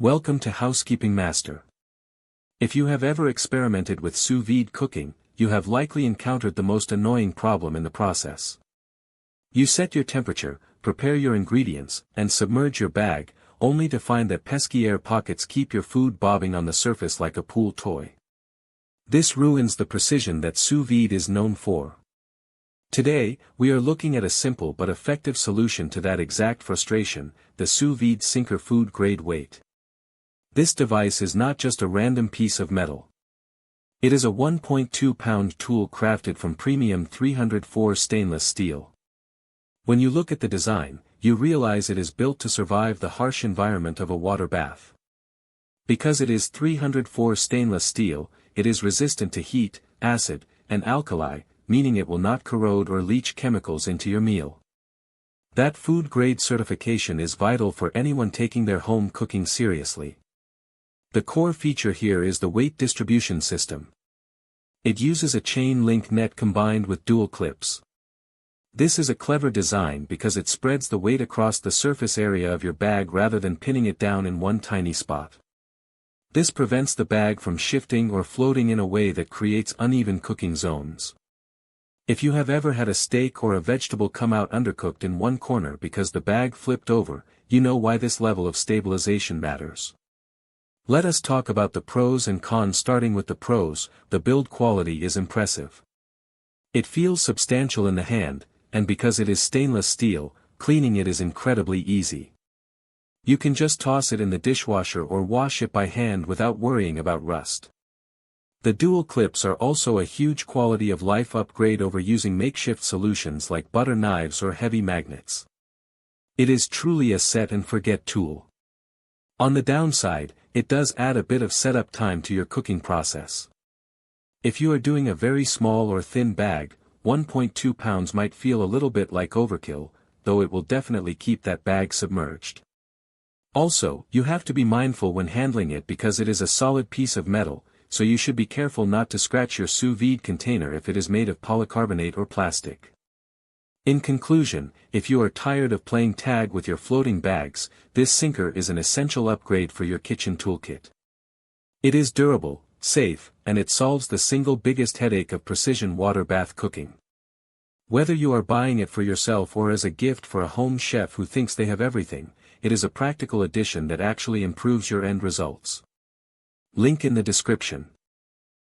Welcome to Housekeeping Master. If you have ever experimented with sous vide cooking, you have likely encountered the most annoying problem in the process. You set your temperature, prepare your ingredients, and submerge your bag, only to find that pesky air pockets keep your food bobbing on the surface like a pool toy. This ruins the precision that sous vide is known for. Today, we are looking at a simple but effective solution to that exact frustration, the sous vide sinker food grade weight. This device is not just a random piece of metal. It is a 1.2-pound tool crafted from premium 304 stainless steel. When you look at the design, you realize it is built to survive the harsh environment of a water bath. Because it is 304 stainless steel, it is resistant to heat, acid, and alkali, meaning it will not corrode or leach chemicals into your meal. That food-grade certification is vital for anyone taking their home cooking seriously. The core feature here is the weight distribution system. It uses a chain link net combined with dual clips. This is a clever design because it spreads the weight across the surface area of your bag rather than pinning it down in one tiny spot. This prevents the bag from shifting or floating in a way that creates uneven cooking zones. If you have ever had a steak or a vegetable come out undercooked in one corner because the bag flipped over, you know why this level of stabilization matters. Let us talk about the pros and cons. Starting with the pros, the build quality is impressive. It feels substantial in the hand, and because it is stainless steel, cleaning it is incredibly easy. You can just toss it in the dishwasher or wash it by hand without worrying about rust. The dual clips are also a huge quality of life upgrade over using makeshift solutions like butter knives or heavy magnets. It is truly a set and forget tool. On the downside, it does add a bit of setup time to your cooking process. If you are doing a very small or thin bag, 1.2 pounds might feel a little bit like overkill, though it will definitely keep that bag submerged. Also, you have to be mindful when handling it because it is a solid piece of metal, so you should be careful not to scratch your sous vide container if it is made of polycarbonate or plastic. In conclusion, if you are tired of playing tag with your floating bags, this sinker is an essential upgrade for your kitchen toolkit. It is durable, safe, and it solves the single biggest headache of precision water bath cooking. Whether you are buying it for yourself or as a gift for a home chef who thinks they have everything, it is a practical addition that actually improves your end results. Link in the description.